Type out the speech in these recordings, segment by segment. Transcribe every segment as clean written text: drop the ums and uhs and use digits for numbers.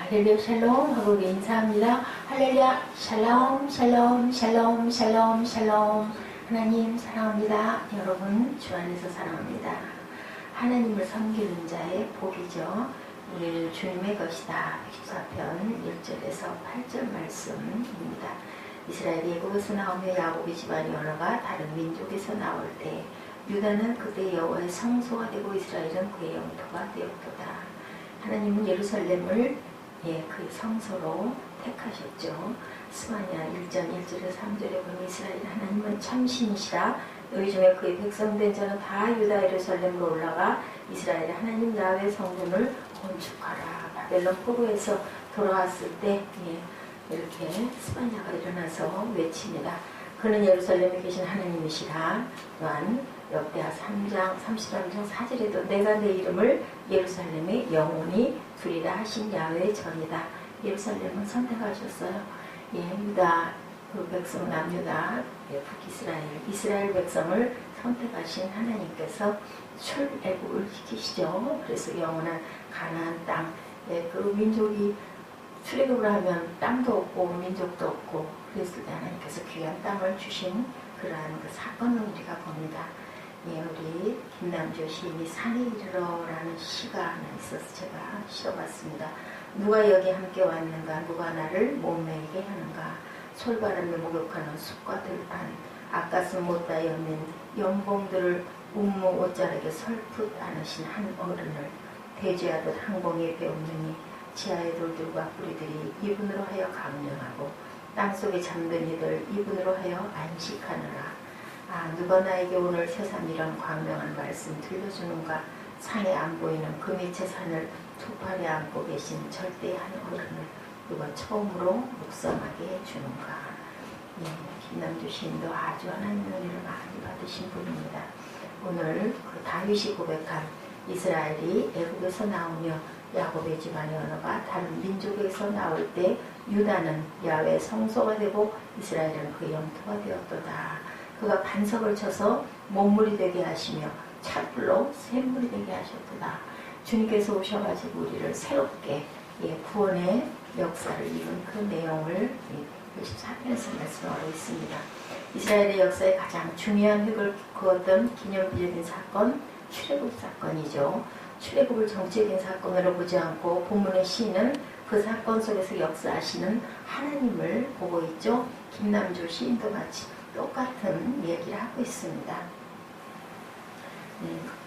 할렐루야 샬롬 하고 인사합니다. 할렐루야 샬롬 샬롬 샬롬 샬롬 샬롬. 하나님 사랑합니다. 여러분 주 안에서 사랑합니다. 하나님을 섬기는 자의 복이죠. 우리는 주님의 것이다. 14편 1절에서 8절 말씀입니다. 이스라엘이 애굽에서 나오며 야곱의 집안이 언어가 다른 민족에서 나올 때 유다는 그때 여호와의 성소가 되고 이스라엘은 그의 영토가 되었도다. 하나님은 예루살렘을 그 성소로 택하셨죠. 스바냐 1장 1절에서 3절에 보면 이스라엘 하나님은 참신이시라. 너희 중에 그의 백성된 자는 다 유다 예루살렘으로 올라가 이스라엘 하나님 야훼 성전을 건축하라. 바벨론 포로에서 돌아왔을 때 이렇게 스바냐가 일어나서 외칩니다. 그는 예루살렘에 계신 하나님이시라. 또한 역대하 3장 33장 4절에도 내가 내 이름을 예루살렘에 영원히 두리라 하신 야훼의 전이다. 예루살렘은 선택하셨어요. 유다 그 백성 남유다 북이스라엘 백성을 선택하신 하나님께서 출애굽을 시키시죠. 그래서 영원한 가나안 땅, 그 민족이 출애굽을 하면 땅도 없고 민족도 없고 그랬을 때 하나님께서 귀한 땅을 주신 그러한 그 사건을 우리가 봅니다. 우리 김남주 시인이 산에 이르러라는 시가 하나 있어서 제가 실어봤습니다. 누가 여기 함께 왔는가, 누가 나를 몸매이게 하는가, 솔바람에 목욕하는 숲과 들판, 아까스 못다 엮는 연봉들을 운무 옷자락에 설풋 안으신 한 어른을 대죄하듯 항공에 배움느니 지하의 돌들과 뿌리들이 이분으로 하여 강령하고 땅속에 잠든 이들 이분으로 하여 안식하느라. 누가 나에게 오늘 새삼 이런 광명한 말씀 들려주는가. 산에 안 보이는 그 밑의 산을 두 팔에 안고 계신 절대의 한 어른을 누가 처음으로 묵상하게 해주는가. 김남주 시인도 아주 하나님의 은혜를 많이 받으신 분입니다. 오늘 그 다윗이 고백한 이스라엘이 애굽에서 나오며 야곱의 집안의 언어가 다른 민족에서 나올 때 유다는 야훼 성소가 되고 이스라엘은 그 영토가 되었도다. 그가 반석을 쳐서 몸물이 되게 하시며 찻불로 샘물이 되게 하셨도다. 주님께서 오셔가지고 우리를 새롭게 구원의 역사를 이룬 그 내용을 14편에서 말씀하고 있습니다. 이스라엘의 역사에 가장 중요한 획을 그었던 기념비적인 사건, 출애굽 사건이죠. 출애굽을 정치적인 사건으로 보지 않고 본문의 시인은 그 사건 속에서 역사하시는 하나님을 보고 있죠. 김남주 시인도 같이 똑같은 얘기를 하고 있습니다.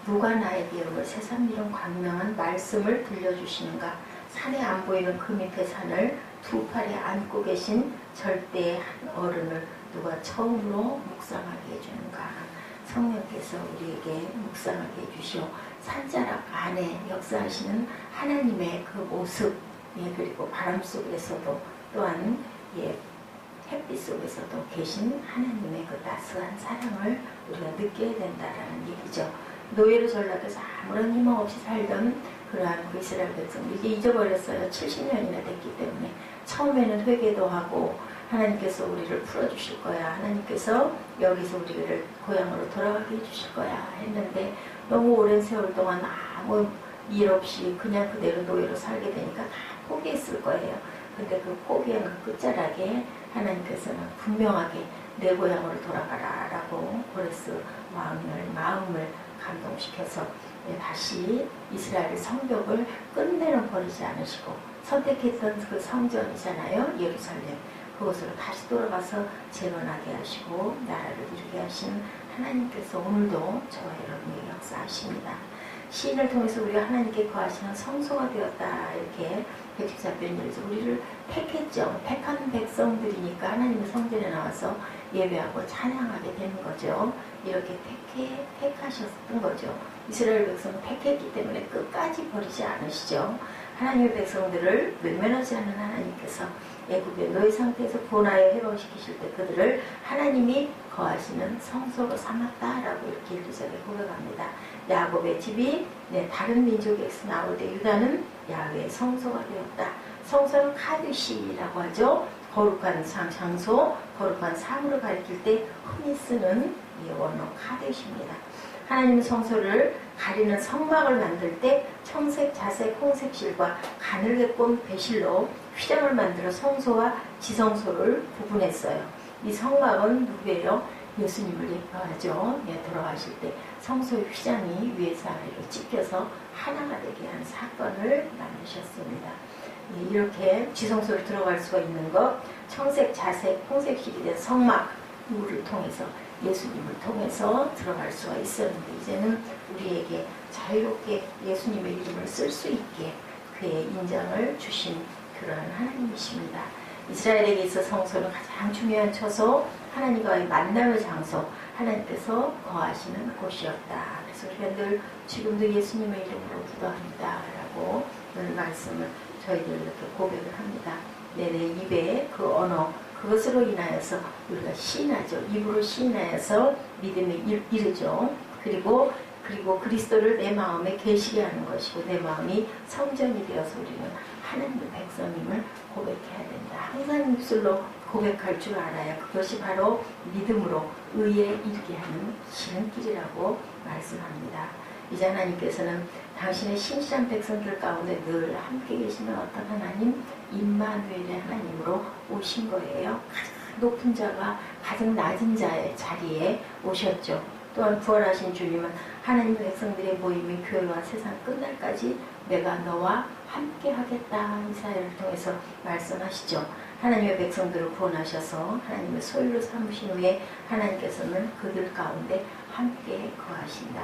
누가 나에게 오늘 새삼 이런 광명한 말씀을 들려주시는가. 산에 안 보이는 그 밑에 산을 두 팔에 안고 계신 절대의 한 어른을 누가 처음으로 묵상하게 해주는가. 성령께서 우리에게 묵상하게 해주시오. 산자락 안에 역사하시는 하나님의 그 모습, 그리고 바람 속에서도 또한 햇빛 속에서도 계신 하나님의 그 따스한 사랑을 우리가 느껴야 된다라는 얘기죠. 노예로 전락해서 아무런 희망 없이 살던 그러한 그 이스라엘 백성, 이게 잊어버렸어요. 70년이나 됐기 때문에. 처음에는 회개도 하고 하나님께서 우리를 풀어주실 거야, 하나님께서 여기서 우리를 고향으로 돌아가게 해주실 거야 했는데 너무 오랜 세월 동안 아무 일 없이 그냥 그대로 노예로 살게 되니까 다 포기했을 거예요. 근데 그 포기한 그 끝자락에 하나님께서는 분명하게 내 고향으로 돌아가라 라고 고레스 마음을 감동시켜서 다시 이스라엘 성벽을 끝내는 버리지 않으시고 선택했던 그 성전이잖아요. 예루살렘. 그곳으로 다시 돌아가서 재건하게 하시고 나라를 이루게 하신 하나님께서 오늘도 저와 여러분에게 역사하십니다. 시인을 통해서 우리가 하나님께 거하시는 성소가 되었다. 이렇게 114편에서 우리를 택했죠. 택한 백성들이니까 하나님의 성전에 나와서 예배하고 찬양하게 되는 거죠. 이렇게 택하셨던 거죠. 이스라엘 백성은 택했기 때문에 끝까지 버리지 않으시죠. 하나님의 백성들을 외면하지 않는 하나님께서 애굽의 노예 상태에서 구원하여 회복시키실 때 그들을 하나님이 거하시는 성소로 삼았다라고 이렇게 1절에 고백합니다. 야곱의 집이 다른 민족에서 나올 때 유다는 야훼의 성소가 되었다. 성소는 카드시라고 하죠. 거룩한 장소, 거룩한 사물을 가리킬 때 흔히 쓰는 이 원어 카드시입니다. 하나님의 성소를 가리는 성막을 만들 때 청색, 자색, 홍색 실과 가늘게 꼰 배실로 휘장을 만들어 성소와 지성소를 구분했어요. 이 성막은 누구예요? 예수님을 예표하죠. 예, 돌아가실 때 성소의 휘장이 위에서 아래로 찢겨서 하나가 되게 한 사건을 만드셨습니다. 예, 이렇게 지성소를 들어갈 수가 있는 것, 청색, 자색, 홍색실이 된 성막, 누구를 통해서, 예수님을 통해서 들어갈 수가 있었는데, 이제는 우리에게 자유롭게 예수님의 이름을 쓸 수 있게 그의 인정을 주신 그러한 하나님이십니다. 이스라엘에게 있어 성소는 가장 중요한 처소, 하나님과의 만남의 장소, 하나님께서 거하시는 곳이었다. 그래서 우리가 늘 지금도 예수님의 이름으로 기도합니다 라고 늘 말씀을 저희들 이렇게 고백을 합니다. 내 입에 그 언어, 그것으로 인하여서 우리가 시인하죠. 입으로 시인하여서 믿음에 이르죠. 그리고 그리스도를 내 마음에 계시게 하는 것이고, 내 마음이 성전이 되어서 우리는 하나님의 백성임을 고백해야 된다. 항상 입술로 고백할 줄 알아야 그것이 바로 믿음으로 의에 이르게 하는 지름길이라고 말씀합니다. 이제 하나님께서는 당신의 신실한 백성들 가운데 늘 함께 계시는 어떤 하나님, 임마누엘의 하나님으로 오신 거예요. 가장 높은 자가 가장 낮은 자의 자리에 오셨죠. 또한 부활하신 주님은 하나님의 백성들의 모임인 교회와 세상 끝날까지 내가 너와 함께 하겠다, 이사야를 통해서 말씀하시죠. 하나님의 백성들을 구원하셔서 하나님의 소유로 삼으신 후에 하나님께서는 그들 가운데 함께 거하신다.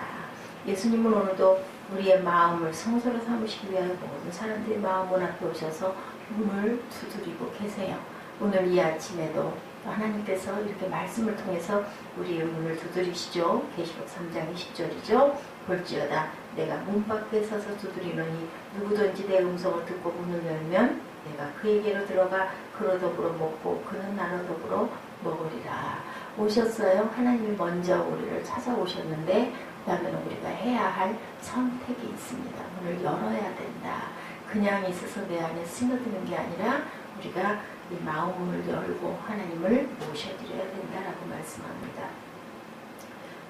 예수님은 오늘도 우리의 마음을 성소로 삼으시기 위하여 모든 사람들의 마음 앞에 오셔서 문을 두드리고 계세요. 오늘 이 아침에도 하나님께서 이렇게 말씀을 통해서 우리의 문을 두드리시죠. 계시록 3장 20절이죠. 볼지어다 내가 문 밖에 서서 두드리노니 누구든지 내 음성을 듣고 문을 열면 내가 그에게로 들어가 그로 더불어 먹고 그는 나로 더불어 먹으리라. 오셨어요. 하나님이 먼저 우리를 찾아오셨는데 그 다음에는 우리가 해야 할 선택이 있습니다. 문을 열어야 된다. 그냥 있어서 내 안에 스며드는 게 아니라 우리가 이 마음을 열고 하나님을 모셔드려야 된다라고 말씀합니다.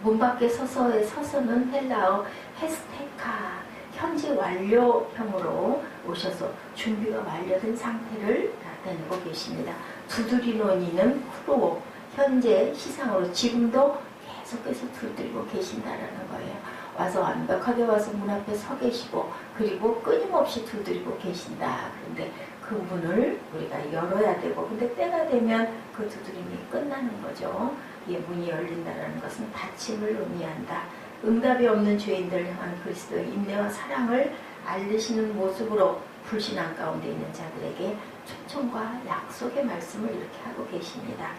문 밖에 서서는 헬라어 헤스테카, 현재 완료형으로 오셔서 준비가 완료된 상태를 나타내고 계십니다. 두드리노니는 후로, 현재 시상으로 지금도 계속해서 두드리고 계신다라는 거예요. 와서 완벽하게 와서 문 앞에 서 계시고, 그리고 끊임없이 두드리고 계신다. 그런데 그 문을 우리가 열어야 되고, 근데 때가 되면 그 두드림이 끝나는 거죠. 이 문이 열린다는 것은 닫힘을 의미한다. 응답이 없는 죄인들을 향한 그리스도의 인내와 사랑을 알리시는 모습으로 불신앙 가운데 있는 자들에게 초청과 약속의 말씀을 이렇게 하고 계십니다.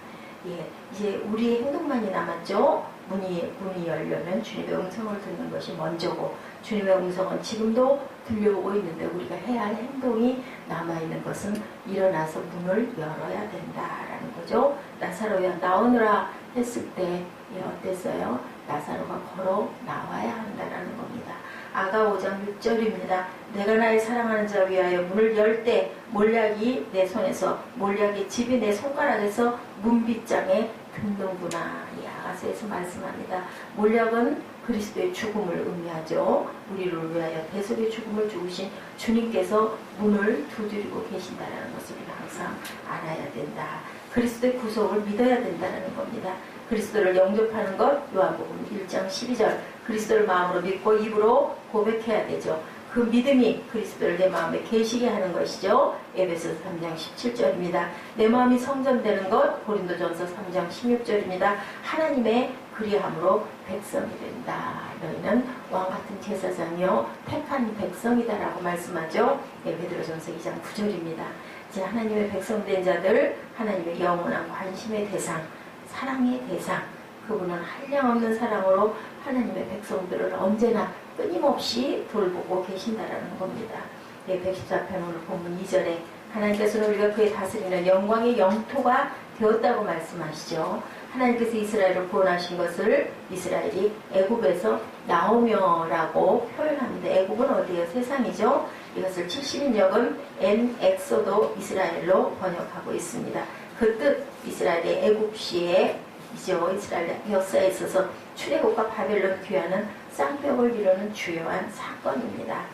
예, 이제 우리의 행동만이 남았죠. 문이 열려면 주님의 음성을 듣는 것이 먼저고, 주님의 음성은 지금도 들려오고 있는데 우리가 해야 할 행동이 남아있는 것은 일어나서 문을 열어야 된다라는 거죠. 나사로야 나오느라 했을 때 어땠어요? 나사로가 걸어 나와야 한다라는 겁니다. 아가 5장 6절입니다. 내가 나의 사랑하는 자 위하여 문을 열 때 몰약이 내 손에서, 몰약의 집이 내 손가락에서 문빗장에 듣는구나. 이 아가서에서 말씀합니다. 몰약은 그리스도의 죽음을 의미하죠. 우리를 위하여 대속의 죽음을 죽으신 주님께서 문을 두드리고 계신다는 것을 우리가 항상 알아야 된다. 그리스도의 구속을 믿어야 된다는 겁니다. 그리스도를 영접하는 것, 요한복음 1장 12절, 그리스도를 마음으로 믿고 입으로 고백해야 되죠. 그 믿음이 그리스도를 내 마음에 계시게 하는 것이죠. 에베소서 3장 17절입니다. 내 마음이 성전되는 것, 고린도전서 3장 16절입니다. 하나님의 그리함으로 백성이 된다. 너희는 왕같은 제사장이요 택한 백성이다라고 말씀하죠. 베드로전서 2장 9절입니다. 이제 하나님의 백성된 자들, 하나님의 영원한 관심의 대상, 사랑의 대상, 그분은 한량없는 사랑으로 하나님의 백성들을 언제나 끊임없이 돌보고 계신다라는 겁니다. 114편 오늘 본문 2절에 하나님께서는 우리가 그의 다스리는 영광의 영토가 되었다고 말씀하시죠. 하나님께서 이스라엘을 구원하신 것을 이스라엘이 애굽에서 나오며라고 표현합니다. 애굽은 어디예요? 세상이죠. 이것을 70인역은 엔 엑소도 이스라엘로 번역하고 있습니다. 그 뜻, 이스라엘의 애굽시에 이스라엘 역사에 있어서 출애굽과 바벨론 귀환은 쌍벽을 이루는 주요한 사건입니다.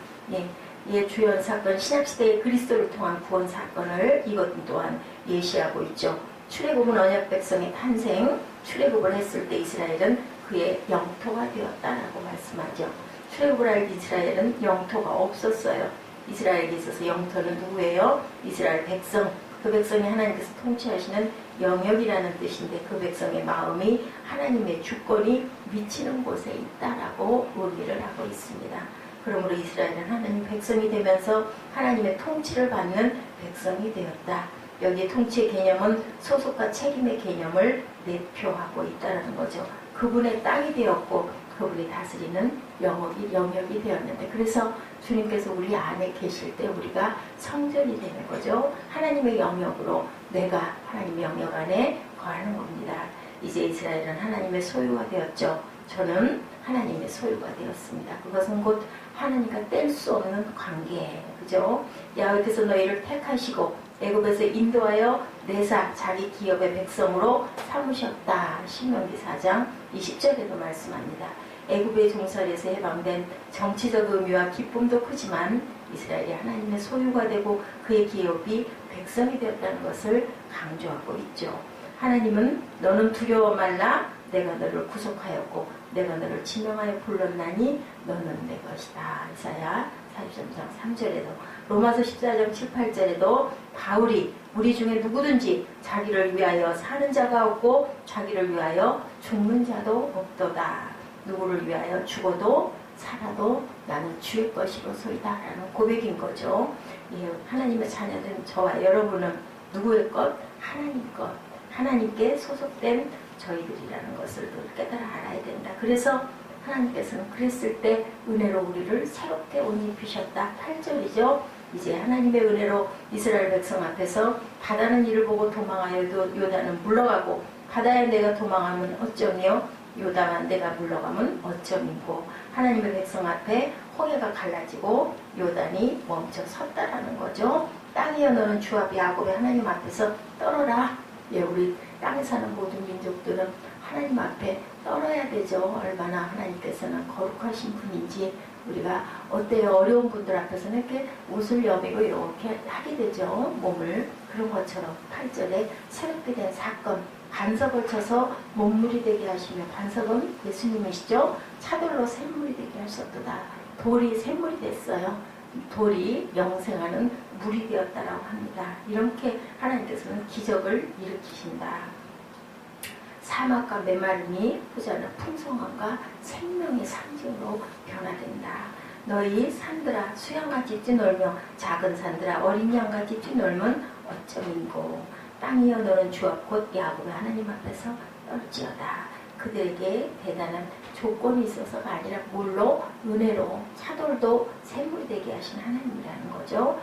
주요한 사건, 신약시대의 그리스도를 통한 구원 사건을 이것 또한 예시하고 있죠. 출애굽은 언약 백성의 탄생, 출애굽을 했을 때 이스라엘은 그의 영토가 되었다라고 말씀하죠. 출애굽을 할 이스라엘은 영토가 없었어요. 이스라엘에 있어서 영토는 누구예요? 이스라엘 백성. 그 백성이 하나님께서 통치하시는 영역이라는 뜻인데 그 백성의 마음이 하나님의 주권이 미치는 곳에 있다라고 의미를 하고 있습니다. 그러므로 이스라엘은 하나님 백성이 되면서 하나님의 통치를 받는 백성이 되었다. 여기 통치의 개념은 소속과 책임의 개념을 내표하고 있다는 거죠. 그분의 땅이 되었고 그분이 다스리는 영역이 되었는데 그래서 주님께서 우리 안에 계실 때 우리가 성전이 되는 거죠. 하나님의 영역으로 내가 하나님의 영역 안에 거하는 겁니다. 이제 이스라엘은 하나님의 소유가 되었죠. 저는 하나님의 소유가 되었습니다. 그것은 곧 하나님과 뗄 수 없는 관계, 그죠? 야훼께서 너희를 택하시고 애굽에서 인도하여 내사 자기 기업의 백성으로 삼으셨다. 신명기 4장 20절에도 말씀합니다. 애굽의 종살이에서 해방된 정치적 의미와 기쁨도 크지만 이스라엘이 하나님의 소유가 되고 그의 기업이 백성이 되었다는 것을 강조하고 있죠. 하나님은 너는 두려워 말라 내가 너를 구속하였고 내가 너를 지명하여 불렀나니 너는 내 것이다. 이사야 43장 3절에도 로마서 14장 7, 8절에도 바울이 우리 중에 누구든지 자기를 위하여 사는 자가 없고 자기를 위하여 죽는 자도 없도다. 누구를 위하여 죽어도 살아도 나는 주의 것이로소이다 라는 고백인 거죠. 하나님의 자녀된 저와 여러분은 누구의 것? 하나님 것. 하나님께 소속된 저희들이라는 것을 깨달아 알아야 된다. 그래서 하나님께서는 그랬을 때 은혜로 우리를 새롭게 옷 입히셨다. 8절이죠. 이제 하나님의 은혜로 이스라엘 백성 앞에서 바다는 이를 보고 도망하여 요단은 물러가고 바다에 내가 도망하면 어쩌며 요단아 내가 물러가면 어쩌민고 하나님의 백성 앞에 홍해가 갈라지고 요단이 멈춰 섰다라는 거죠. 땅이여 너는 주 앞 야곱의 하나님 앞에서 떨어라. 우리 땅에 사는 모든 민족들은 하나님 앞에 떨어야 되죠. 얼마나 하나님께서는 거룩하신 분인지 우리가 어때요? 어려운 분들 앞에서는 이렇게 옷을 여미고 이렇게 하게 되죠. 몸을. 그런 것처럼 8절에 새롭게 된 사건 반석을 쳐서 몸물이 되게 하시며 반석은 예수님이시죠. 차돌로 샘물이 되게 하셨도다. 돌이 샘물이 됐어요. 돌이 영생하는 물이 되었다라고 합니다. 이렇게 하나님께서는 기적을 일으키신다. 사막과 메마름이 후자는 풍성함과 생명의 상징으로 변화된다. 너희 산들아 수양같이 뛰놀며 작은 산들아 어린 양같이 뛰놀면 어쩌민고 땅이여 너는 주 앞 곧 야곱의 하나님 앞에서 떨지어다. 그들에게 대단한 조건이 있어서가 아니라 물로 은혜로 차돌도 샘물이 되게 하신 하나님이라는 거죠.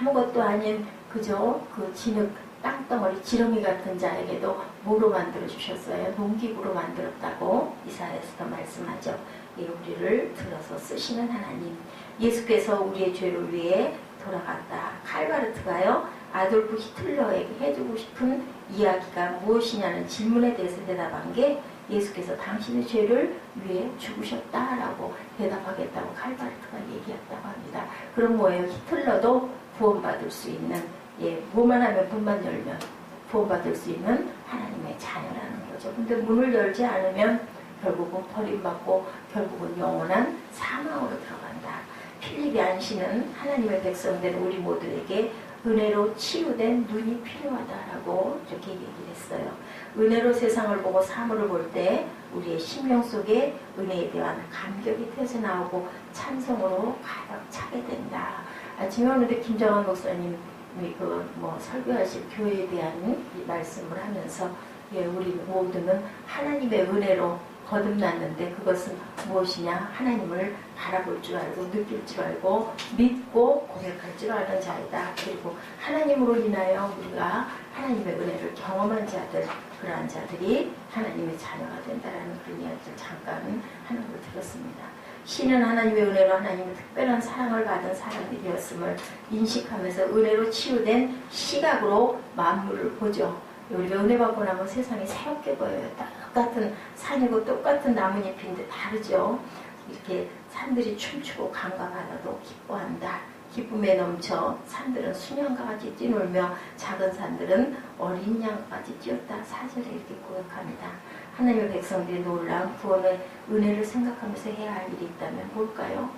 아무것도 아닌 그저 그 진흙 땅덩어리 지렁이 같은 자에게도 뭐로 만들어 주셨어요? 농기구로 만들었다고 이사야에서도 말씀하죠. 우리를 들어서 쓰시는 하나님. 예수께서 우리의 죄를 위해 돌아갔다. 칼바르트가요 아돌프 히틀러에게 해주고 싶은 이야기가 무엇이냐는 질문에 대해서 대답한 게 예수께서 당신의 죄를 위해 죽으셨다라고 대답하겠다고 칼바르트가 얘기했다고 합니다. 그럼 뭐예요? 히틀러도 구원받을 수 있는 뭐만 하면 문만 열면 구원받을 수 있는 하나님의 자녀라는 거죠. 근데 문을 열지 않으면 결국은 버림받고 결국은 영원한 사망으로 들어간다. 필립이 안시는 하나님의 백성된 우리 모두에게 은혜로 치유된 눈이 필요하다라고 이렇게 얘기를 했어요. 은혜로 세상을 보고 사물을 볼 때 우리의 심령 속에 은혜에 대한 감격이 터져 나오고 찬송으로 가득 차게 된다. 아침에 오늘도 김정환 목사님이 설교하신 교회에 대한 말씀을 하면서 우리 모두는 하나님의 은혜로 거듭났는데 그것은 무엇이냐? 하나님을 바라볼 줄 알고 느낄 줄 알고 믿고 고백할 줄 아는 자이다. 그리고 하나님으로 인하여 우리가 하나님의 은혜를 경험한 자들, 그러한 자들이 하나님의 자녀가 된다라는 그런 이야기를 잠깐 하는 걸 들었습니다. 신은 하나님의 은혜로 하나님의 특별한 사랑을 받은 사람이 되었음을 인식하면서 은혜로 치유된 시각으로 만물을 보죠. 우리가 은혜 받고 나면 세상이 새롭게 보여요. 똑같은 산이고 똑같은 나뭇잎인데 다르죠. 이렇게 산들이 춤추고 강과 바다도 기뻐한다. 기쁨에 넘쳐 산들은 수년과 같이 뛰놀며 작은 산들은 어린 양같이 뛰었다. 4절에 이렇게 고백합니다. 하나님의 백성들이 놀라운 구원의 은혜를 생각하면서 해야 할 일이 있다면 뭘까요?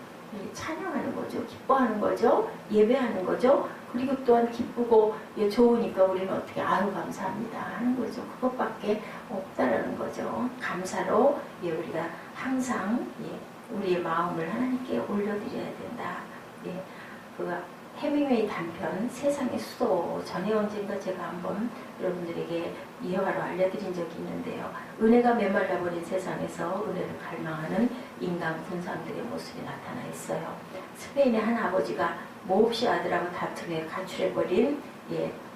찬양하는 거죠. 기뻐하는 거죠. 예배하는 거죠. 그리고 또한 기쁘고 좋으니까 우리는 어떻게 아유 감사합니다 하는 거죠. 그것밖에 없다라는 거죠. 감사로 우리가 항상 우리의 마음을 하나님께 올려드려야 된다. 그 해밍웨이 단편 세상의 수도 전에 언젠가 제가 한번 여러분들에게 이어가로 알려드린 적이 있는데요. 은혜가 메말라버린 세상에서 은혜를 갈망하는 인간 군상들의 모습이 나타나 있어요. 스페인의 한 아버지가 몹시 아들하고 다툼에 가출해버린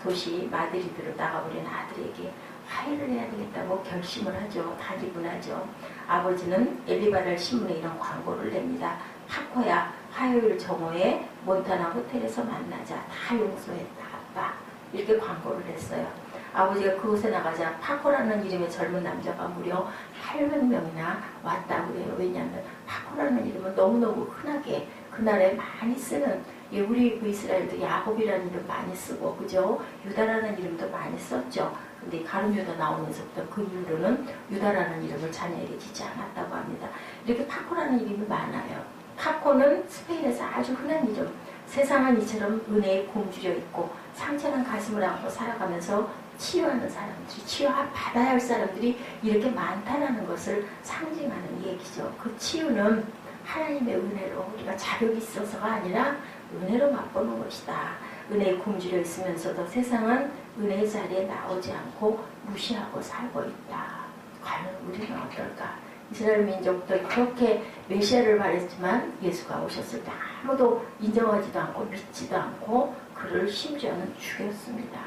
도시 마드리드로 나가버린 아들에게 화해를 해야 되겠다고 결심을 하죠. 다기분하죠. 아버지는 엘리바랄 신문에 이런 광고를 냅니다. 파코야 화요일 정오에 몬타나 호텔에서 만나자. 다 용서했다 아빠. 이렇게 광고를 했어요. 아버지가 그곳에 나가자 파코라는 이름의 젊은 남자가 무려 800명이나 왔다고 해요. 왜냐하면 파코라는 이름은 너무너무 흔하게 그날에 많이 쓰는 우리 그 이스라엘도 야곱이라는 이름 많이 쓰고 그죠? 유다라는 이름도 많이 썼죠. 근데 가룟 유다 나오면서부터 그 이후로는 유다라는 이름을 자녀에게 짓지 않았다고 합니다. 이렇게 파코라는 이름이 많아요. 파코는 스페인에서 아주 흔한 이름. 세상은 이처럼 은혜에 굶주려 있고 상처난 가슴을 안고 살아가면서 치유하는 사람들이 치유받아야 할 사람들이 이렇게 많다는 것을 상징하는 얘기죠. 그 치유는 하나님의 은혜로 우리가 자격이 있어서가 아니라 은혜로 맛보는 것이다. 은혜에 굶주려 있으면서도 세상은 은혜의 자리에 나오지 않고 무시하고 살고 있다. 과연 우리는 어떨까? 이스라엘 민족들 그렇게 메시아를 바랬지만 예수가 오셨을 때 아무도 인정하지도 않고 믿지도 않고 그를 심지어는 죽였습니다.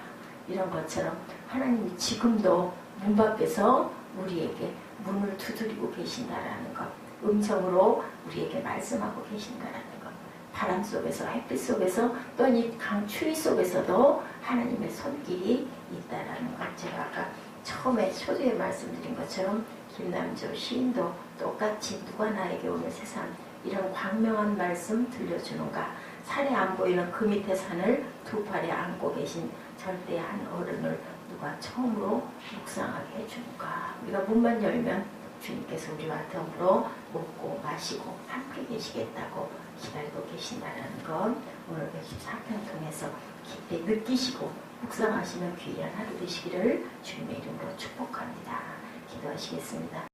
이런 것처럼 하나님이 지금도 문 밖에서 우리에게 문을 두드리고 계신다라는 것, 음성으로 우리에게 말씀하고 계신다라는 것, 바람 속에서 햇빛 속에서 또 이 강추위 속에서도 하나님의 손길이 있다라는 것. 제가 아까 처음에 초두에 말씀드린 것처럼 김남조 시인도 똑같이 누가 나에게 오늘 세상 이런 광명한 말씀 들려주는가. 산에 안 보이는 그 밑에 산을 두 팔에 안고 계신 절대한 어른을 누가 처음으로 묵상하게 해주는가. 우리가 문만 열면 주님께서 우리와 더불어 먹고 마시고 함께 계시겠다고 기다리고 계신다는 건 오늘 114편 통해서 깊이 느끼시고 묵상하시는 귀한 하루 되시기를 주님의 이름으로 축복합니다. 기도하시겠습니다.